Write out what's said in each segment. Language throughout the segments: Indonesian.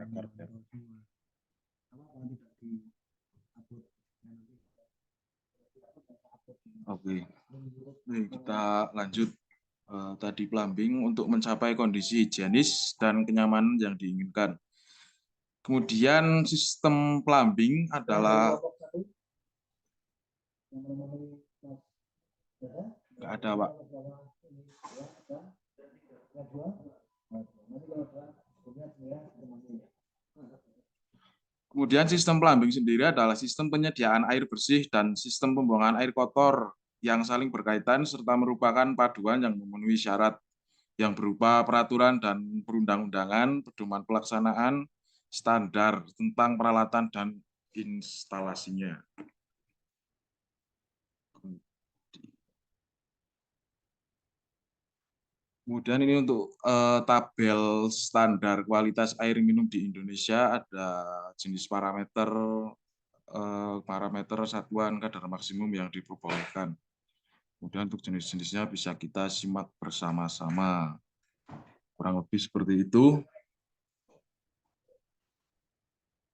akarnya. Oke, nih, kita lanjut. Tadi plumbing untuk mencapai kondisi higienis dan kenyamanan yang diinginkan. Kemudian sistem plumbing adalah nggak ada, Pak. Kemudian sistem plumbing sendiri adalah sistem penyediaan air bersih dan sistem pembuangan air kotor yang saling berkaitan serta merupakan paduan yang memenuhi syarat yang berupa peraturan dan perundang-undangan, pedoman pelaksanaan, standar tentang peralatan dan instalasinya. Kemudian ini untuk tabel standar kualitas air minum di Indonesia, ada jenis parameter satuan kadar maksimum yang diperbolehkan. Kemudian untuk jenis-jenisnya bisa kita simak bersama-sama. Kurang lebih seperti itu.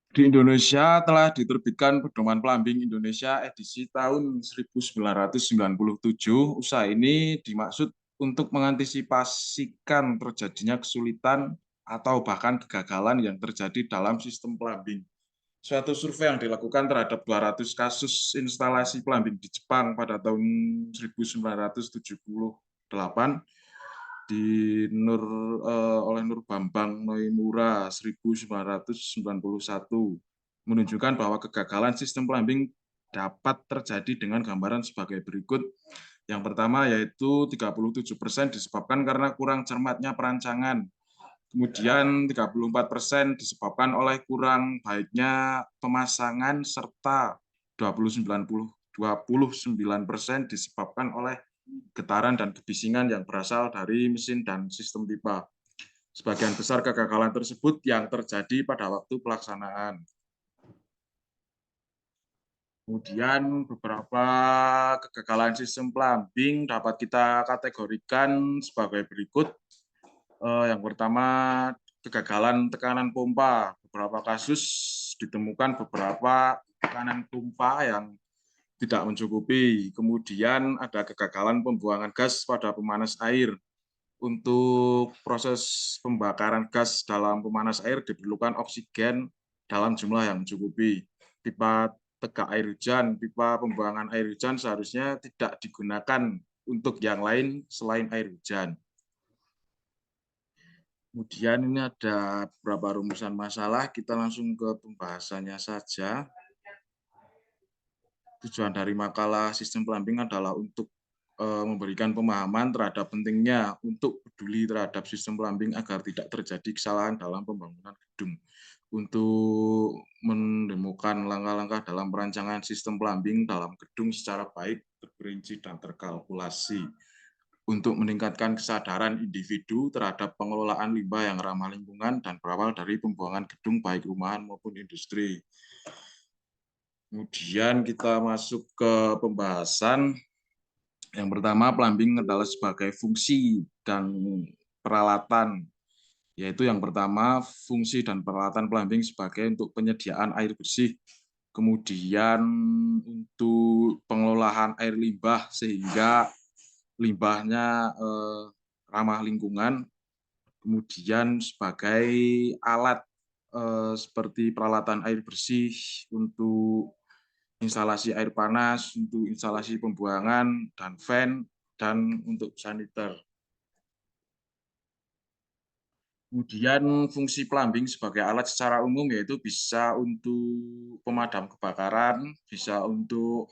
Di Indonesia telah diterbitkan Pedoman Plumbing Indonesia edisi tahun 1997. Usaha ini dimaksud untuk mengantisipasikan terjadinya kesulitan atau bahkan kegagalan yang terjadi dalam sistem plumbing. Suatu survei yang dilakukan terhadap 200 kasus instalasi plumbing di Jepang pada tahun 1978 oleh Nur Bambang Noimura 1991 menunjukkan bahwa kegagalan sistem plumbing dapat terjadi dengan gambaran sebagai berikut. Yang pertama yaitu 37% disebabkan karena kurang cermatnya perancangan. Kemudian 34% disebabkan oleh kurang baiknya pemasangan serta 29% disebabkan oleh getaran dan kebisingan yang berasal dari mesin dan sistem pipa. Sebagian besar kegagalan tersebut yang terjadi pada waktu pelaksanaan. Kemudian beberapa kegagalan sistem plumbing dapat kita kategorikan sebagai berikut. Yang pertama, kegagalan tekanan pompa. Beberapa kasus ditemukan beberapa tekanan pompa yang tidak mencukupi. Kemudian ada kegagalan pembuangan gas pada pemanas air. Untuk proses pembakaran gas dalam pemanas air diperlukan oksigen dalam jumlah yang mencukupi. Pipa tegak air hujan, pipa pembuangan air hujan seharusnya tidak digunakan untuk yang lain selain air hujan. Kemudian ini ada beberapa rumusan masalah, kita langsung ke pembahasannya saja. Tujuan dari makalah sistem plumbing adalah untuk memberikan pemahaman terhadap pentingnya untuk peduli terhadap sistem plumbing agar tidak terjadi kesalahan dalam pembangunan gedung. Untuk menemukan langkah-langkah dalam perancangan sistem plumbing dalam gedung secara baik, terperinci, dan terkalkulasi. Untuk meningkatkan kesadaran individu terhadap pengelolaan limbah yang ramah lingkungan dan berawal dari pembuangan gedung baik rumahan maupun industri. Kemudian kita masuk ke pembahasan. Yang pertama, plumbing adalah sebagai fungsi dan peralatan, yaitu yang pertama, fungsi dan peralatan plumbing sebagai untuk penyediaan air bersih, kemudian untuk pengelolaan air limbah sehingga limbahnya ramah lingkungan, kemudian sebagai alat seperti peralatan air bersih untuk instalasi air panas, untuk instalasi pembuangan, dan fan, dan untuk saniter. Kemudian fungsi plumbing sebagai alat secara umum yaitu bisa untuk pemadam kebakaran, bisa untuk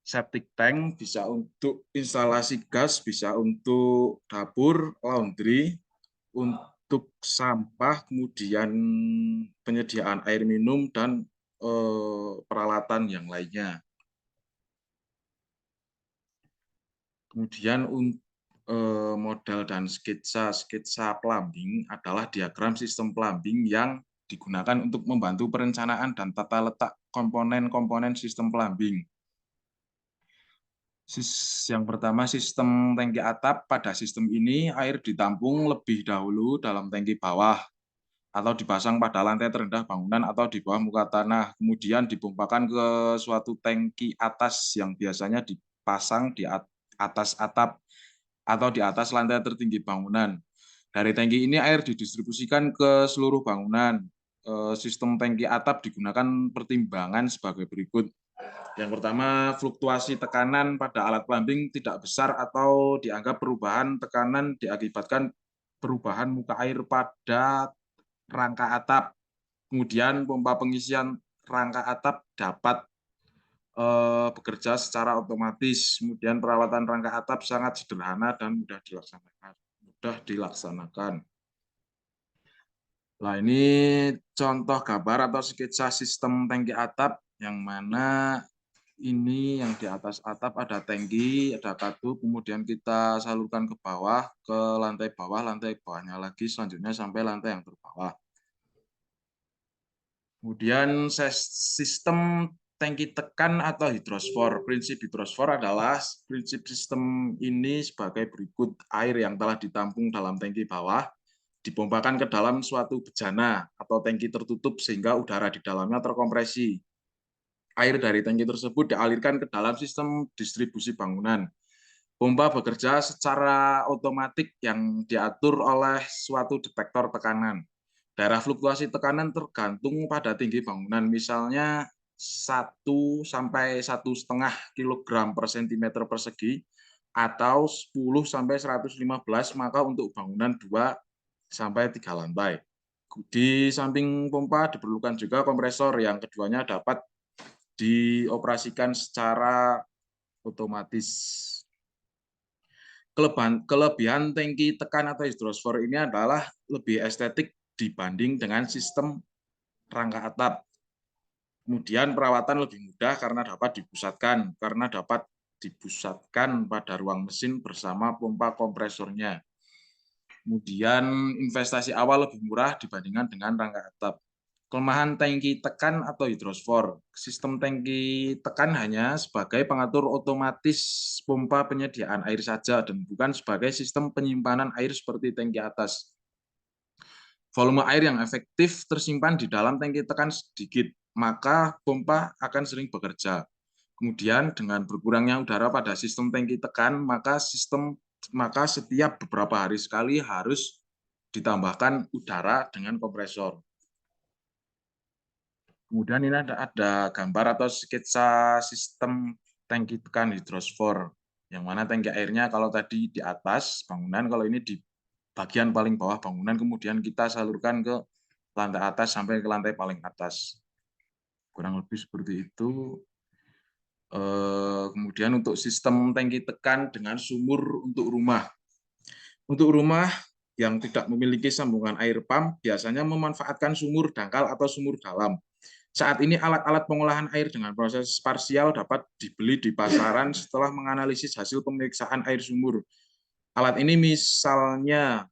septic tank, bisa untuk instalasi gas, bisa untuk dapur, laundry, untuk sampah, kemudian penyediaan air minum, dan peralatan yang lainnya. Kemudian model dan sketsa plumbing adalah diagram sistem plumbing yang digunakan untuk membantu perencanaan dan tata letak komponen-komponen sistem plumbing. Yang pertama, sistem tangki atap. Pada sistem ini, air ditampung lebih dahulu dalam tangki bawah atau dipasang pada lantai terendah bangunan atau di bawah muka tanah, kemudian dipompakan ke suatu tangki atas yang biasanya dipasang di atas atap atau di atas lantai tertinggi bangunan. Dari tangki ini air didistribusikan ke seluruh bangunan. Sistem tangki atap digunakan pertimbangan sebagai berikut. Yang pertama, fluktuasi tekanan pada alat plumbing tidak besar atau dianggap perubahan tekanan diakibatkan perubahan muka air pada rangka atap. Kemudian pompa pengisian rangka atap dapat bekerja secara otomatis. Kemudian perawatan rangka atap sangat sederhana dan mudah dilaksanakan. Nah, ini contoh gambar atau sketsa sistem tangki atap yang mana ini yang di atas atap ada tangki, ada katup, kemudian kita salurkan ke bawah, ke lantai bawahnya lagi, selanjutnya sampai lantai yang terbawah. Kemudian sistem tangki tekan atau hidrosfor. Prinsip hidrosfor adalah prinsip sistem ini sebagai berikut. Air yang telah ditampung dalam tangki bawah dipompakan ke dalam suatu bejana atau tangki tertutup sehingga udara di dalamnya terkompresi. Air dari tangki tersebut dialirkan ke dalam sistem distribusi bangunan. Pompa bekerja secara otomatis yang diatur oleh suatu detektor tekanan. Daerah fluktuasi tekanan tergantung pada tinggi bangunan, misalnya 1 sampai 1,5 kg per cm persegi atau 10 sampai 115, maka untuk bangunan 2 sampai 3 lantai. Di samping pompa diperlukan juga kompresor yang keduanya dapat dioperasikan secara otomatis. Kelebihan tangki tekan atau hidrosfor ini adalah lebih estetik dibanding dengan sistem rangka atap. Kemudian perawatan lebih mudah karena dapat dipusatkan pada ruang mesin bersama pompa kompresornya. Kemudian investasi awal lebih murah dibandingkan dengan rangka atap. Kelemahan tangki tekan atau hidrosfor. Sistem tangki tekan hanya sebagai pengatur otomatis pompa penyediaan air saja dan bukan sebagai sistem penyimpanan air seperti tangki atas. Volume air yang efektif tersimpan di dalam tangki tekan sedikit, maka pompa akan sering bekerja. Kemudian dengan berkurangnya udara pada sistem tangki tekan, maka setiap beberapa hari sekali harus ditambahkan udara dengan kompresor. Kemudian ini ada gambar atau sketsa sistem tangki tekan hidrosfor, yang mana tangki airnya kalau tadi di atas bangunan, kalau ini di bagian paling bawah bangunan, kemudian kita salurkan ke lantai atas sampai ke lantai paling atas. Kurang lebih seperti itu. Kemudian untuk sistem tangki tekan dengan sumur untuk rumah. Untuk rumah yang tidak memiliki sambungan air pump, biasanya memanfaatkan sumur dangkal atau sumur dalam. Saat ini alat-alat pengolahan air dengan proses parsial dapat dibeli di pasaran setelah menganalisis hasil pemeriksaan air sumur. Alat ini misalnya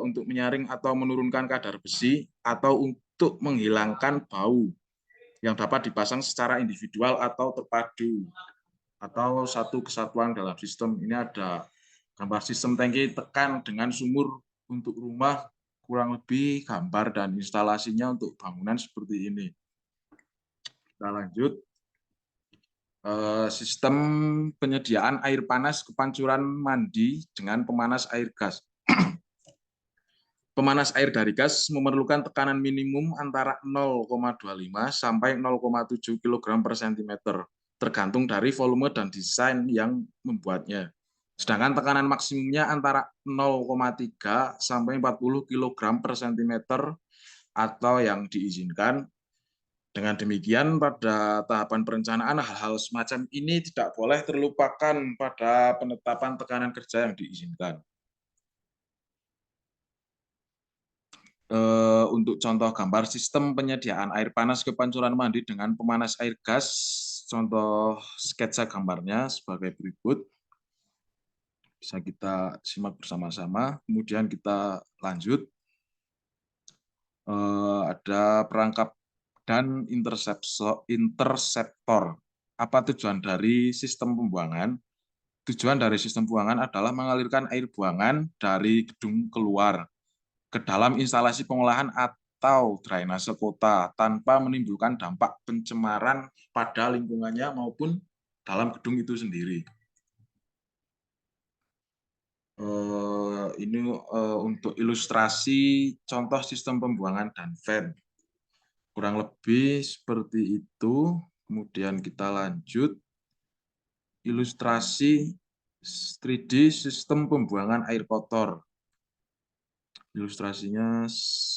untuk menyaring atau menurunkan kadar besi atau untuk menghilangkan bau yang dapat dipasang secara individual atau terpadu atau satu kesatuan dalam sistem. Ini ada gambar sistem tangki tekan dengan sumur untuk rumah, kurang lebih gambar dan instalasinya untuk bangunan seperti ini. Kita lanjut. Sistem penyediaan air panas kepancuran mandi dengan pemanas air gas. Pemanas air dari gas memerlukan tekanan minimum antara 0,25 sampai 0,7 kg per cm, tergantung dari volume dan desain yang membuatnya. Sedangkan tekanan maksimumnya antara 0,3 sampai 40 kg per cm atau yang diizinkan. Dengan demikian, pada tahapan perencanaan, hal-hal semacam ini tidak boleh terlupakan pada penetapan tekanan kerja yang diizinkan. Untuk contoh gambar sistem penyediaan air panas kepancuran mandi dengan pemanas air gas, contoh sketsa gambarnya sebagai berikut. Bisa kita simak bersama-sama, kemudian kita lanjut. Ada perangkap dan interseptor. Apa tujuan dari sistem pembuangan? Tujuan dari sistem pembuangan adalah mengalirkan air buangan dari gedung keluar ke dalam instalasi pengolahan atau drainase kota tanpa menimbulkan dampak pencemaran pada lingkungannya maupun dalam gedung itu sendiri. Ini untuk ilustrasi contoh sistem pembuangan dan fan. Kurang lebih seperti itu. Kemudian kita lanjut. Ilustrasi 3D sistem pembuangan air kotor. Ilustrasinya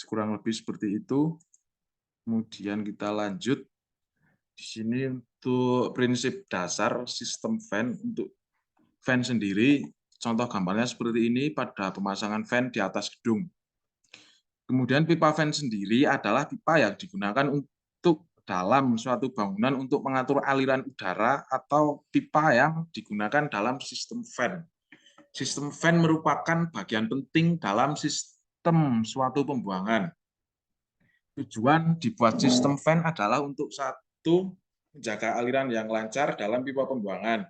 kurang lebih seperti itu. Kemudian kita lanjut. Di sini untuk prinsip dasar sistem fan. Untuk fan sendiri, contoh gambarnya seperti ini pada pemasangan fan di atas gedung. Kemudian pipa fan sendiri adalah pipa yang digunakan untuk dalam suatu bangunan untuk mengatur aliran udara atau pipa yang digunakan dalam sistem fan. Sistem fan merupakan bagian penting dalam sistem suatu pembuangan. Tujuan dibuat sistem fan adalah untuk satu, menjaga aliran yang lancar dalam pipa pembuangan.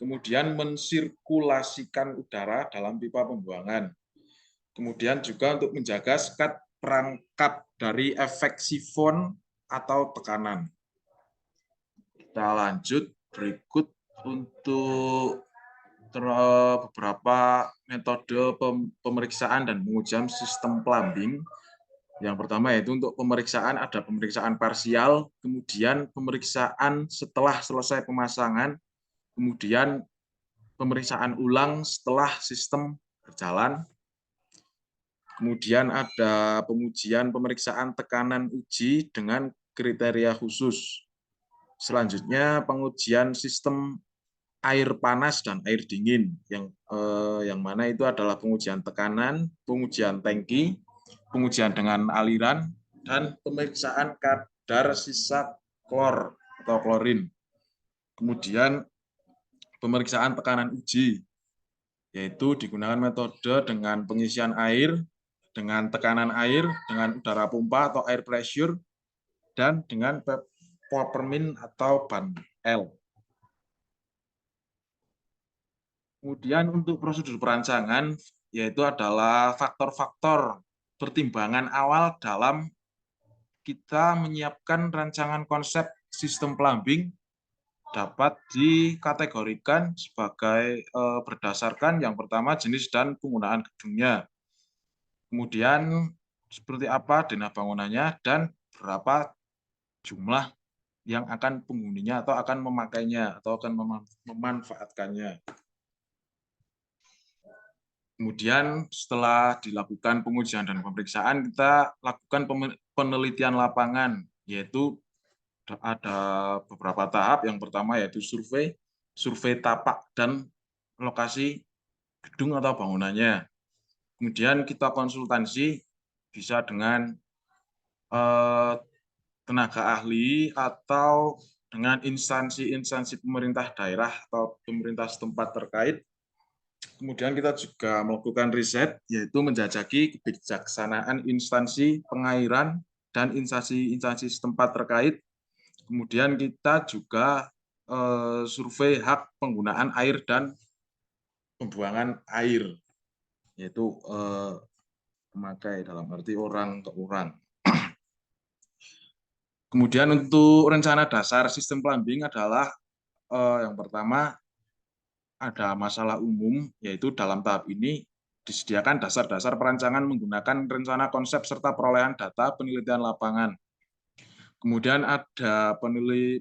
Kemudian mensirkulasikan udara dalam pipa pembuangan. Kemudian juga untuk menjaga sekat perangkap dari efek sifon atau tekanan. Kita lanjut berikut untuk beberapa metode pemeriksaan dan pengujian sistem plumbing. Yang pertama yaitu untuk pemeriksaan, ada pemeriksaan parsial, kemudian pemeriksaan setelah selesai pemasangan, kemudian pemeriksaan ulang setelah sistem berjalan. Kemudian ada pengujian pemeriksaan tekanan uji dengan kriteria khusus. Selanjutnya pengujian sistem air panas dan air dingin, yang mana itu adalah pengujian tekanan, pengujian tangki, pengujian dengan aliran, dan pemeriksaan kadar sisa klor atau klorin. Kemudian pemeriksaan tekanan uji, yaitu digunakan metode dengan pengisian air, dengan tekanan air, dengan udara pompa atau air pressure, dan dengan peppermint atau ban L. Kemudian untuk prosedur perancangan, yaitu adalah faktor-faktor pertimbangan awal dalam kita menyiapkan rancangan konsep sistem plumbing dapat dikategorikan sebagai berdasarkan yang pertama jenis dan penggunaan gedungnya. Kemudian seperti apa denah bangunannya dan berapa jumlah yang akan penghuninya atau akan memakainya atau akan memanfaatkannya. Kemudian setelah dilakukan pengujian dan pemeriksaan, kita lakukan penelitian lapangan, yaitu ada beberapa tahap. Yang pertama yaitu survei tapak dan lokasi gedung atau bangunannya. Kemudian kita konsultasi bisa dengan tenaga ahli atau dengan instansi-instansi pemerintah daerah atau pemerintah setempat terkait. Kemudian kita juga melakukan riset, yaitu menjajaki kebijaksanaan instansi pengairan dan instansi-instansi setempat terkait. Kemudian kita juga survei hak penggunaan air dan pembuangan air, yaitu pemakai dalam arti orang ke orang. Kemudian untuk rencana dasar sistem plumbing adalah yang pertama ada masalah umum, yaitu dalam tahap ini disediakan dasar-dasar perancangan menggunakan rencana konsep serta perolehan data penelitian lapangan. Kemudian ada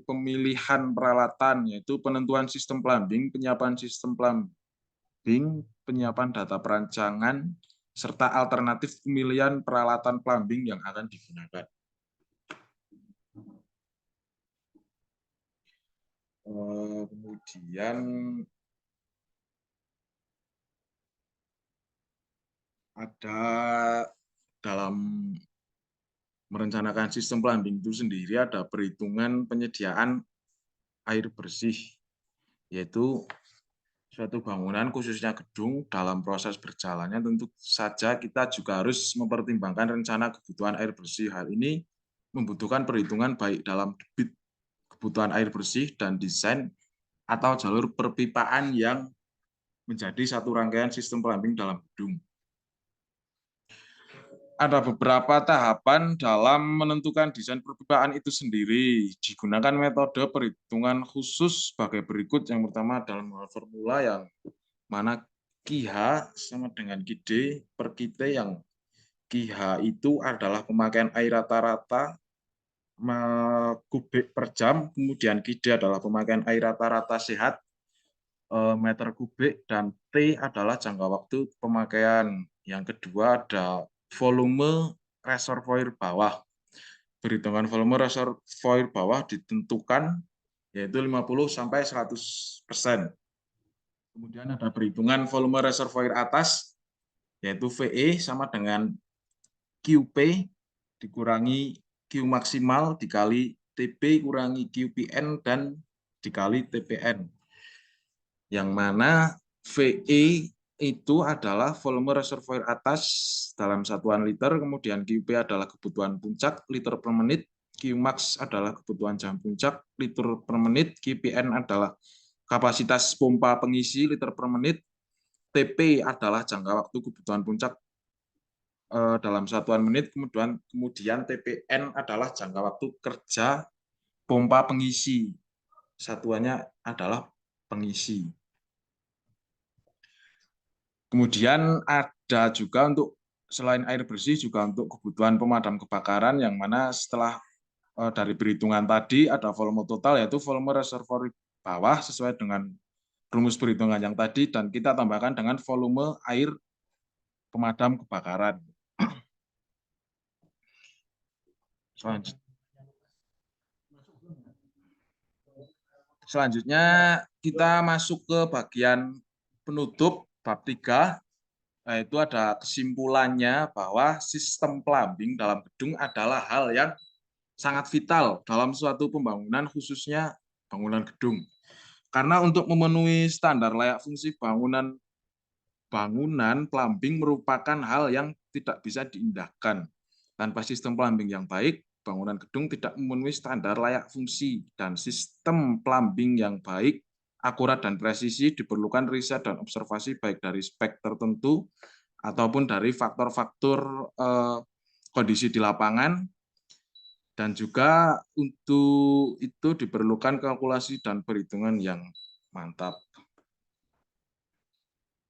pemilihan peralatan, yaitu penentuan sistem plumbing, penyiapan sistem plumbing, penyiapan data perancangan, serta alternatif pemilihan peralatan plumbing yang akan digunakan. Kemudian ada dalam merencanakan sistem plumbing itu sendiri ada perhitungan penyediaan air bersih, yaitu suatu bangunan khususnya gedung dalam proses berjalannya tentu saja kita juga harus mempertimbangkan rencana kebutuhan air bersih. Hal ini membutuhkan perhitungan baik dalam debit kebutuhan air bersih dan desain atau jalur perpipaan yang menjadi satu rangkaian sistem plumbing dalam gedung. ada beberapa tahapan dalam menentukan desain perpipaan itu sendiri. Digunakan metode perhitungan khusus sebagai berikut. Yang pertama dalam formula yang mana QH sama dengan QD per QT, yang QH itu adalah pemakaian air rata-rata kubik per jam, kemudian QD adalah pemakaian air rata-rata sehat meter kubik, dan T adalah jangka waktu pemakaian. Yang kedua ada volume reservoir bawah. Perhitungan volume reservoir bawah ditentukan yaitu 50 sampai 100%. Kemudian ada perhitungan volume reservoir atas yaitu VE sama dengan QP dikurangi Q maksimal dikali TP kurangi QPN dan dikali TPN. Yang mana VE itu adalah volume reservoir atas dalam satuan liter, kemudian QP adalah kebutuhan puncak liter per menit, Qmax adalah kebutuhan jam puncak liter per menit, QPN adalah kapasitas pompa pengisi liter per menit, TP adalah jangka waktu kebutuhan puncak dalam satuan menit, kemudian TPN adalah jangka waktu kerja pompa pengisi, satuannya adalah pengisi. Kemudian ada juga untuk selain air bersih juga untuk kebutuhan pemadam kebakaran, yang mana setelah dari perhitungan tadi ada volume total yaitu volume reservoir bawah sesuai dengan rumus perhitungan yang tadi, dan kita tambahkan dengan volume air pemadam kebakaran. Selanjutnya kita masuk ke bagian penutup bab 3. Yaitu ada kesimpulannya bahwa sistem plumbing dalam gedung adalah hal yang sangat vital dalam suatu pembangunan, khususnya bangunan gedung. Karena untuk memenuhi standar layak fungsi bangunan plumbing merupakan hal yang tidak bisa diindahkan. Tanpa sistem plumbing yang baik, bangunan gedung tidak memenuhi standar layak fungsi, dan sistem plumbing yang baik, akurat dan presisi diperlukan riset dan observasi baik dari spek tertentu ataupun dari faktor-faktor kondisi di lapangan, dan juga untuk itu diperlukan kalkulasi dan perhitungan yang mantap.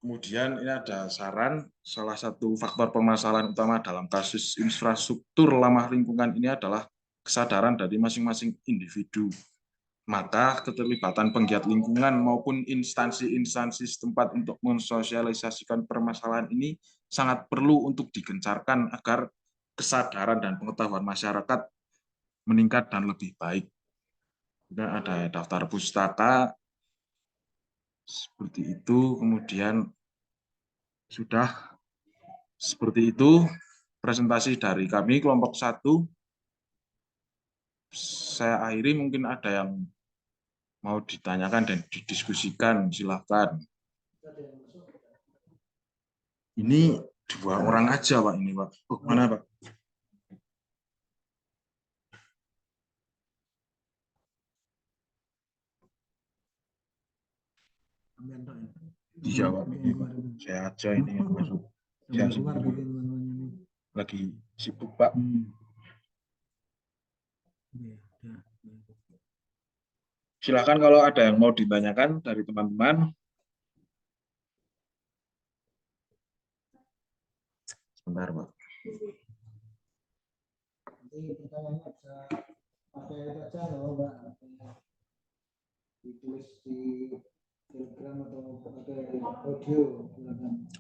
Kemudian ini ada saran, salah satu faktor permasalahan utama dalam kasus infrastruktur ramah lingkungan ini adalah kesadaran dari masing-masing individu. Maka keterlibatan penggiat lingkungan maupun instansi-instansi setempat untuk mensosialisasikan permasalahan ini sangat perlu untuk digencarkan agar kesadaran dan pengetahuan masyarakat meningkat dan lebih baik. Kemudian ada daftar pustaka, seperti itu. Kemudian sudah seperti itu presentasi dari kami kelompok 1. Saya akhiri, mungkin ada yang mau ditanyakan dan didiskusikan, silakan. Ini 2 orang aja, Pak, ini, Pak. Oh, mana, Pak? Iya, Pak. Ini, Pak. Saya aja ini yang masuk. Saya sendiri. Lagi sibuk, Pak. Silakan kalau ada yang mau ditanyakan dari teman-teman. Sebentar, Pak. Nanti pertanyaannya bisa pakai baca loh, Mbak. Ditulis di Telegram atau pakai audio.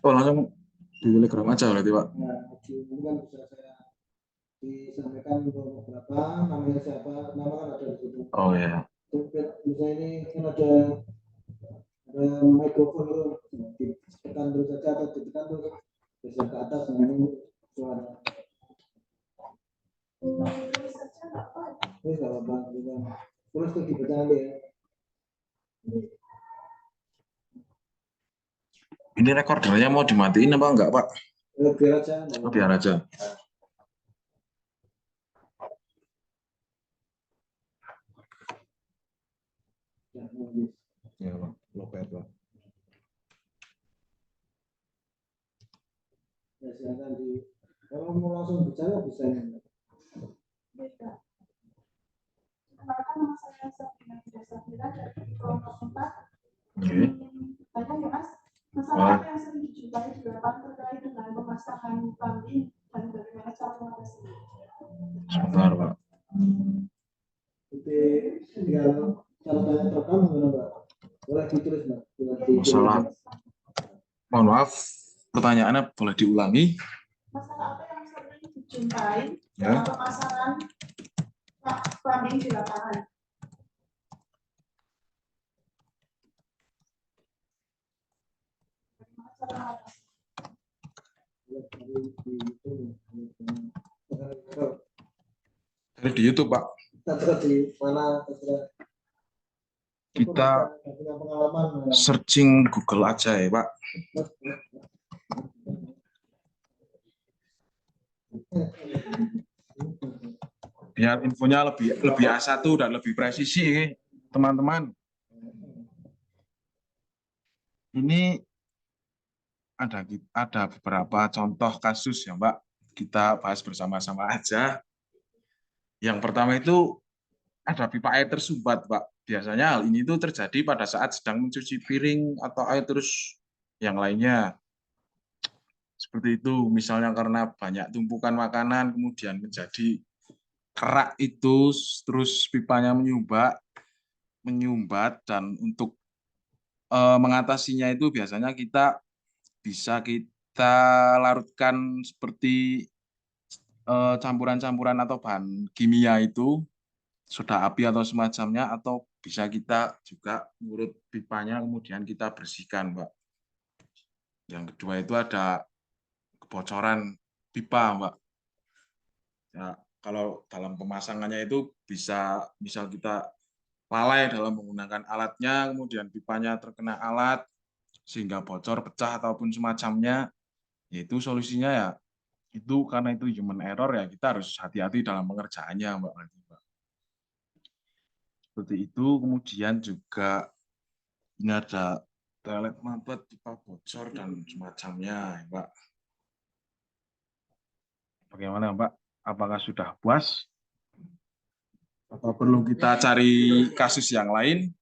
Oh, langsung di Telegram aja berarti, Pak. Ya, audio ini kan bisa saya disampaikan beberapa, namanya siapa, nama kan ada di situ. Oh ya. Misalnya ini kan ada mikrofon itu, ditekan terus saja atau ditekan terus geser ke atas, nah ini suara. Ini nggak apa-apa juga. Terus tuh dibaca nanti ya. Ini recordernya mau dimatiin apa enggak, Pak? Biar aja. Oh, biar aja. Ya, Pak. Lopet, Pak. Ya, silakan di Kalau mau langsung bicara bisa ya. Beda. Kenalkan nama saya Sabrina Safira dari kelompok 4. Oke. Tanya ya Mas, masalah apa yang sering dijumpai di lapangan terkait dengan pemasangan plumbing dan bagaimana cara mengatasinya? Sebentar, Pak. Jadi tinggal cara tanya terekam gimana Mbak? Boleh ditulis Mbak. Masalah, mohon maaf, pertanyaannya boleh diulangi. Masalah apa yang sering dijumpai Ya. dalam pemasangan plumbing di lapangan? Dari di YouTube, Pak. Terus di mana terserah. Kita punya pengalaman. searching Google aja ya, Pak. Biar infonya lebih A1 dan lebih presisi, teman-teman. Ini ada beberapa contoh kasus ya, Mbak. Kita bahas bersama-sama aja. Yang pertama itu ada pipa air tersumbat, Pak. Biasanya hal ini itu terjadi pada saat sedang mencuci piring atau air terus yang lainnya. Seperti itu, misalnya karena banyak tumpukan makanan, kemudian menjadi kerak itu, terus pipanya menyumbat, dan untuk mengatasinya itu biasanya bisa kita larutkan seperti campuran-campuran atau bahan kimia itu, soda api atau semacamnya, atau bisa kita juga ngurut pipanya kemudian kita bersihkan, Mbak. Yang kedua itu ada kebocoran pipa, Mbak. Ya, kalau dalam pemasangannya itu bisa misal kita lalai dalam menggunakan alatnya, kemudian pipanya terkena alat sehingga bocor, pecah ataupun semacamnya, yaitu solusinya ya itu karena itu human error ya kita harus hati-hati dalam pengerjaannya, Mbak. Seperti itu. Kemudian juga ini ada toilet mampet, pipa bocor dan semacamnya, Mbak. Bagaimana, Mbak? Apakah sudah puas? Atau perlu kita cari kasus yang lain?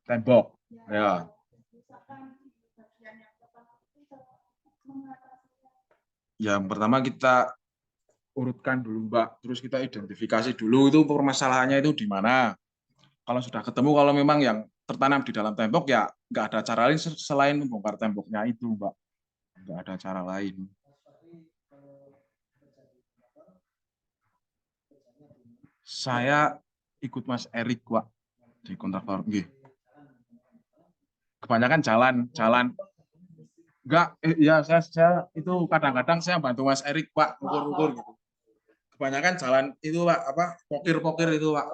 Tembok. Ya. Yang pertama kita urutkan dulu, Mbak. Terus kita identifikasi dulu itu permasalahannya itu di mana. Kalau sudah ketemu, kalau memang yang tertanam di dalam tembok, ya nggak ada cara lain selain membongkar temboknya itu, Mbak. Nggak ada cara lain. Saya ikut Mas Erik, Pak, di kontraktor. Kebanyakan jalan. Enggak, ya saya itu kadang-kadang saya bantu Mas Erik, Pak, ukur-ukur gitu. Kebanyakan jalan itu, Pak, apa pokir-pokir itu, Pak.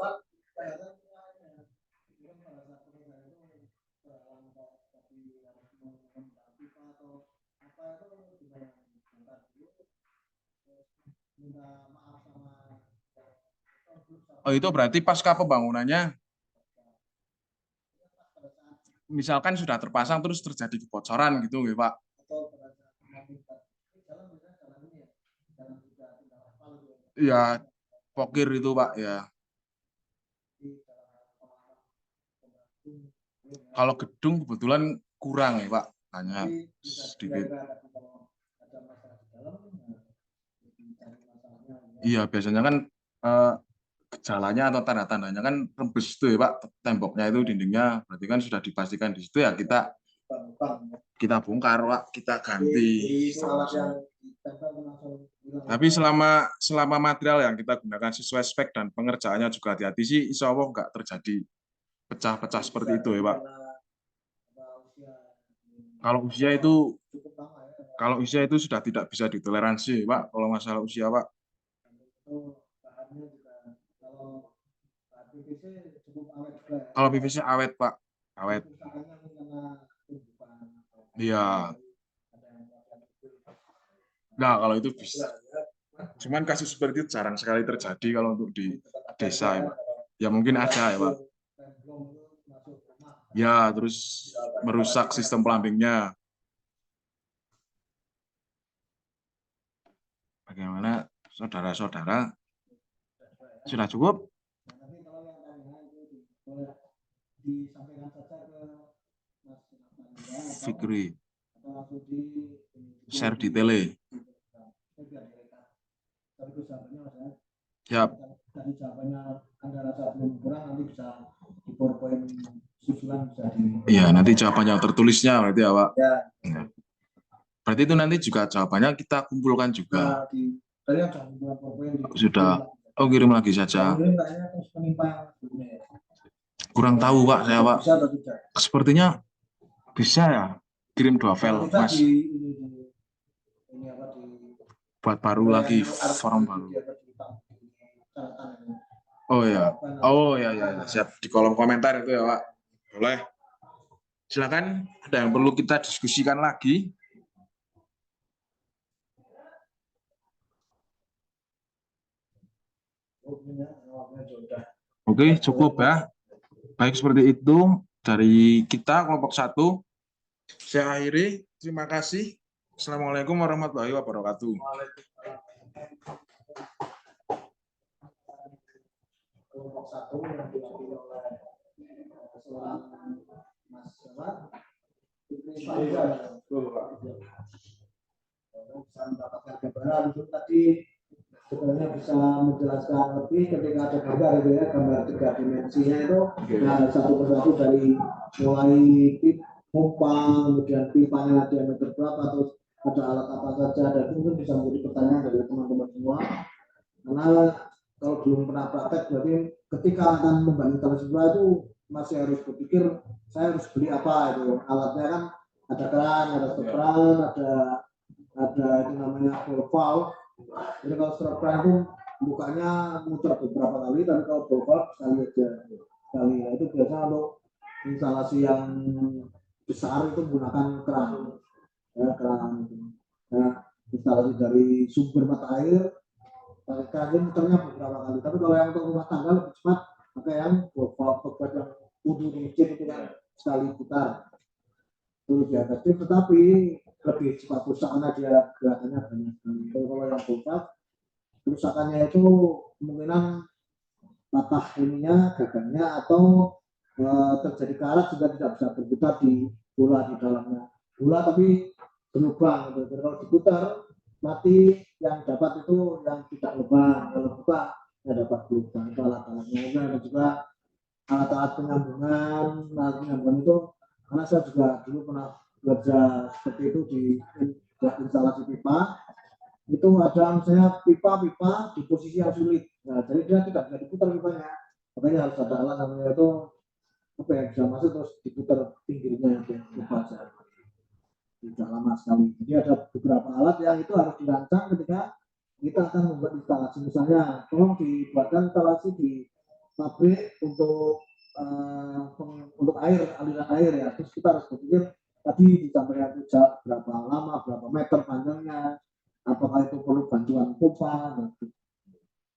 Oh, itu berarti pasca pembangunannya, misalkan sudah terpasang terus terjadi kebocoran gitu, ya, Pak. Ya, pokir itu, Pak, ya. Kalau gedung kebetulan kurang ya, Pak, hanya sedikit. Iya, biasanya kan gejalanya atau tanda-tandanya kan rembes itu ya, Pak, temboknya itu, dindingnya, berarti kan sudah dipastikan di situ ya kita bongkar, Pak, kita ganti. Tapi selama material yang kita gunakan sesuai spek dan pengerjaannya juga hati-hati sih, insya Allah nggak terjadi pecah-pecah seperti itu ya, Pak. Kalau usia itu sudah tidak bisa ditoleransi, Pak, kalau masalah usia, Pak. Kalau PVC awet, Pak. Awet. Iya. Nah, kalau itu bisa. Cuman kasus seperti itu jarang sekali terjadi kalau untuk di desa, ya, Pak. Ya mungkin ada ya, Pak. Ya, terus merusak sistem plumbingnya. Bagaimana saudara-saudara? Sudah cukup? Nah, tapi kalau yang lainnya itu boleh disampaikan saja ke Mas Nanda Fikri, atau langsung share detailnya. biar mereka. Tapi itu jawabannya Mas ya. Siap. Tadi jawabannya Anda rasa belum kurang, nanti bisa di PowerPoint susulan bisa di. Iya, nanti jawabannya tertulisnya berarti ya, Pak. Ya. Ya. Berarti itu nanti juga jawabannya kita kumpulkan juga. Nah, tadi ada PowerPoint di. Sudah. Oh, kirim lagi saja. Kirim kayaknya terus menimpa yang sebelumnya ya. Kurang tahu, Pak, saya, Pak. Bisa atau tidak? Sepertinya bisa ya. Kirim 2 file, Kita Mas. Ini apa di Buat baru lagi, form baru. Oh ya. Oh ya, ya, siap. Di kolom komentar itu ya, Pak. Boleh. Silakan, ada yang perlu kita diskusikan lagi? Oke, cukup ya. Baik, seperti itu dari kita kelompok 1. Saya akhiri. Terima kasih. Assalamualaikum warahmatullahi wabarakatuh. Kelompok 1 yang diwakili oleh seorang Mas Fikri Fajar. Bisa mendapatkan gambaran itu tadi sebenarnya bisa menjelaskan lebih ketika ada gambar itu ya, gambar 3 dimensinya itu. Nah, satu persatu dari mulai pompa, kemudian pipanya diameter berapa, terus ada alat apa saja, dan itu mungkin bisa menjadi pertanyaan dari teman-teman semua. Karena kalau belum pernah praktek, berarti ketika akan membangun instalasi itu masih harus berpikir saya harus beli apa itu. Alatnya kan ada keran, ada stepran, ada itu namanya valve. Jadi kalau stepran itu bukanya muter beberapa kali, tapi kalau valve sekali aja. Sekali. Nah, itu biasanya untuk instalasi yang besar itu menggunakan keran. Ya, keran. Nah, instalasi dari sumber mata air kalian muternya beberapa kali. Tapi kalau yang untuk rumah tangga lebih cepat pakai yang valve yang kudu dicek itu kan sekali putar. Itu lebih efektif, tetapi lebih cepat rusak karena dia gerakannya banyak sekali. Kalau yang valve kerusakannya itu kemungkinan patah ininya, gagangnya, atau terjadi karat juga tidak bisa berputar di bola di dalamnya. Bola tapi berlubang. Gitu. Kalau diputar mati yang dapat itu yang tidak lubang, kalau buka ya dapat berlubang. Itu alat-alatnya. Ada juga alat-alat penyambungan itu, karena saya juga dulu pernah belajar seperti itu di instalasi pipa. Itu ada misalnya pipa di posisi yang sulit. Nah, jadi dia tidak bisa diputar pipanya. Makanya harus ada alat namanya itu apa yang bisa masuk terus diputar pinggirnya itu pipa saja. Tidak lama sekali. Jadi ada beberapa alat yang itu harus dirancang ketika kita akan membuat instalasi. Misalnya, tolong dibuatkan instalasi di pabrik untuk air, aliran air ya. Terus kita harus berpikir tadi disampaikan berapa lama, berapa meter panjangnya, apakah itu perlu bantuan pompa.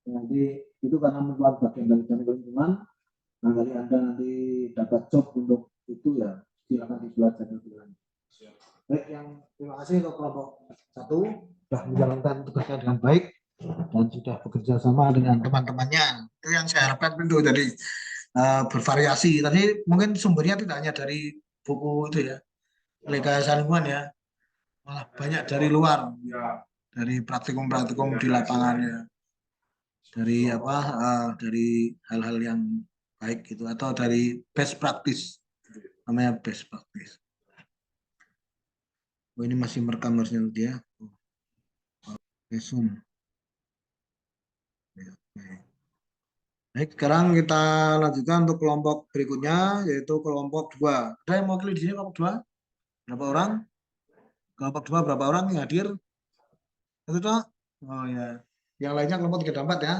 Jadi itu karena merupakan bagian dari teknik lingkungan. Nah, kali Anda nanti dapat job untuk itu ya, silakan dipelajari dulu. Baik, terima kasih untuk kelompok 1 sudah menjalankan tugasnya dengan baik dan sudah bekerja sama dengan teman-temannya. Itu yang saya harapkan tentu jadi bervariasi. Tadi mungkin sumbernya tidak hanya dari buku itu ya, Rekayasa Lingkungan ya, malah banyak dari luar, dari praktikum-praktikum di lapangan ya, dari dari hal-hal yang baik gitu, atau dari best practice, namanya best practice. Oh, ini masih merekam harusnya dia. Zoom. Baik, sekarang kita lanjutkan untuk kelompok berikutnya, yaitu kelompok 2. Ada yang mau pilih di sini kelompok 2? Berapa orang? Kelompok 2 berapa orang yang hadir? Itu toh? Oh ya. Yang lainnya kelompok 3 dan 4 ya.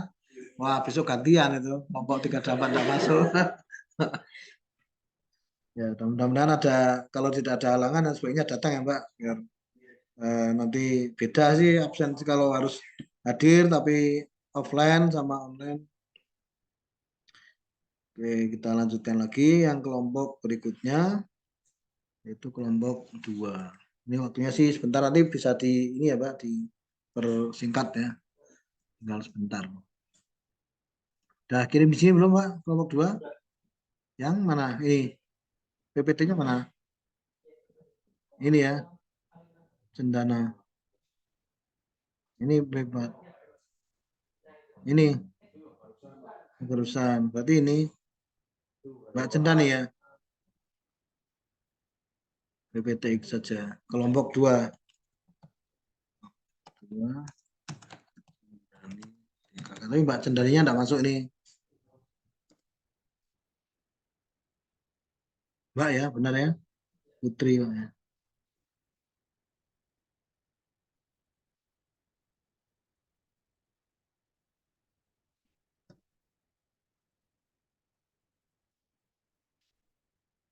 Wah, besok gantian itu. Kelompok 3 dan 4 tidak masuk. Ya, mudah-mudahan ada, kalau tidak ada halangan dan sebagainya datang ya Mbak. Biar nanti beda sih absensi kalau harus hadir tapi offline sama online. Oke, kita lanjutkan lagi yang kelompok berikutnya, yaitu kelompok 2. Ini waktunya sih sebentar, nanti bisa di ini ya Pak, dipersingkat ya, tinggal sebentar. Udah kirim di sini belum Pak, kelompok 2? Yang mana? Ini PPT-nya mana? Ini ya, cendana. Ini bebas. Ini kerusan. Berarti ini Mbak Cendana ya. PPTX saja. Kelompok 2. Tapi Mbak Cendaninya enggak masuk ini. Mbak ya, benar ya? Putri Mbak ya.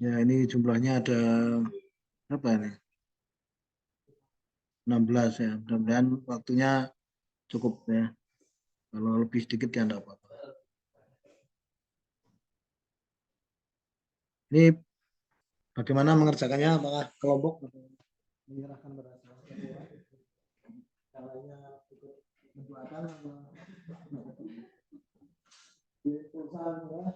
Ya, ini jumlahnya ada berapa ini? 16 ya. Mudah-mudahan waktunya cukup ya. Kalau lebih sedikit ya enggak apa-apa. Ini bagaimana mengerjakannya? Apakah kelompok atau menyerahkan pada salah satu orang? Caranya ikut mendoakan atau di perusahaan ya?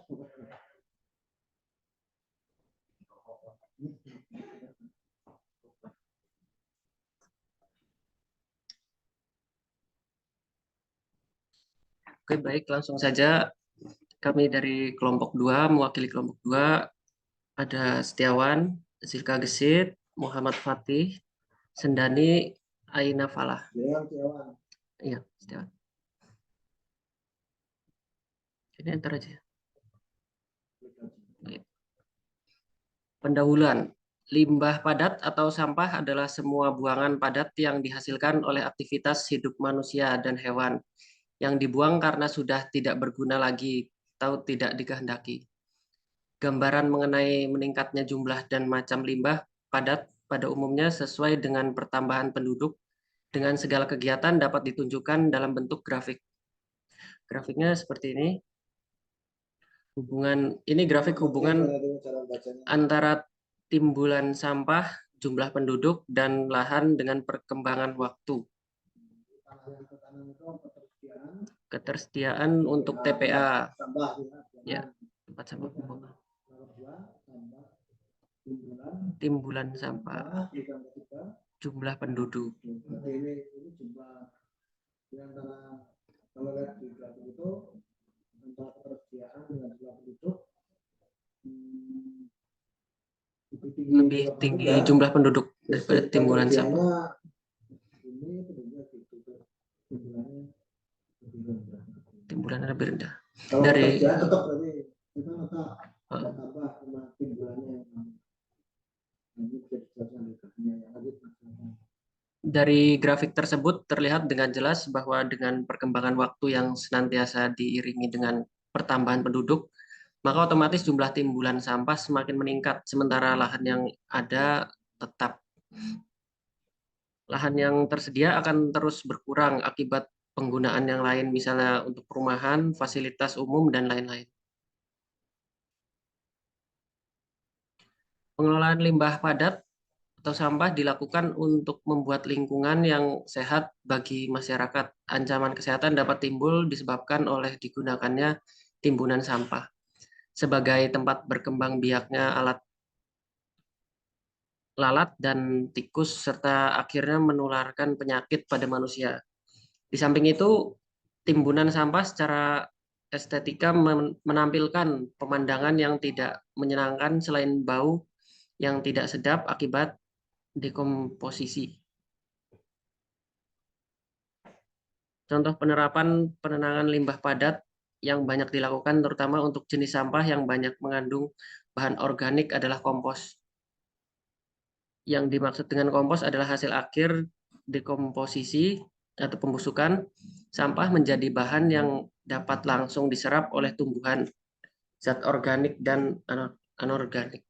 Oke, baik, langsung saja. Kami dari kelompok 2, mewakili kelompok 2, ada Setiawan, Zilka Gesit, Muhammad Fatih, Sendani, Aina Falah. Iya, Setiawan. Ini enter aja. Pendahuluan. Limbah padat atau sampah adalah semua buangan padat yang dihasilkan oleh aktivitas hidup manusia dan hewan, yang dibuang karena sudah tidak berguna lagi atau tidak dikehendaki. Gambaran mengenai meningkatnya jumlah dan macam limbah padat pada umumnya sesuai dengan pertambahan penduduk dengan segala kegiatan dapat ditunjukkan dalam bentuk grafik. Grafiknya seperti ini. Ini grafik hubungan antara timbulan sampah, jumlah penduduk, dan lahan dengan perkembangan waktu. Ketersediaan untuk TPA. Ya, tempat sampah pembuangan. Timbulan sampah, jumlah penduduk. Lebih tinggi jumlah penduduk daripada timbulan sampah. Timbulannya lebih rendah. Dari grafik tersebut terlihat dengan jelas bahwa dengan perkembangan waktu yang senantiasa diiringi dengan pertambahan penduduk, maka otomatis jumlah timbulan sampah semakin meningkat, sementara lahan yang ada tetap. Lahan yang tersedia akan terus berkurang akibat penggunaan yang lain, misalnya untuk perumahan, fasilitas umum, dan lain-lain. Pengelolaan limbah padat atau sampah dilakukan untuk membuat lingkungan yang sehat bagi masyarakat. Ancaman kesehatan dapat timbul disebabkan oleh digunakannya timbunan sampah sebagai tempat berkembang biaknya alat lalat dan tikus, serta akhirnya menularkan penyakit pada manusia. Di samping itu, timbunan sampah secara estetika menampilkan pemandangan yang tidak menyenangkan selain bau yang tidak sedap akibat dekomposisi. Contoh penerapan penenangan limbah padat yang banyak dilakukan terutama untuk jenis sampah yang banyak mengandung bahan organik adalah kompos. Yang dimaksud dengan kompos adalah hasil akhir dekomposisi atau pembusukan sampah menjadi bahan yang dapat langsung diserap oleh tumbuhan, zat organik dan anorganik.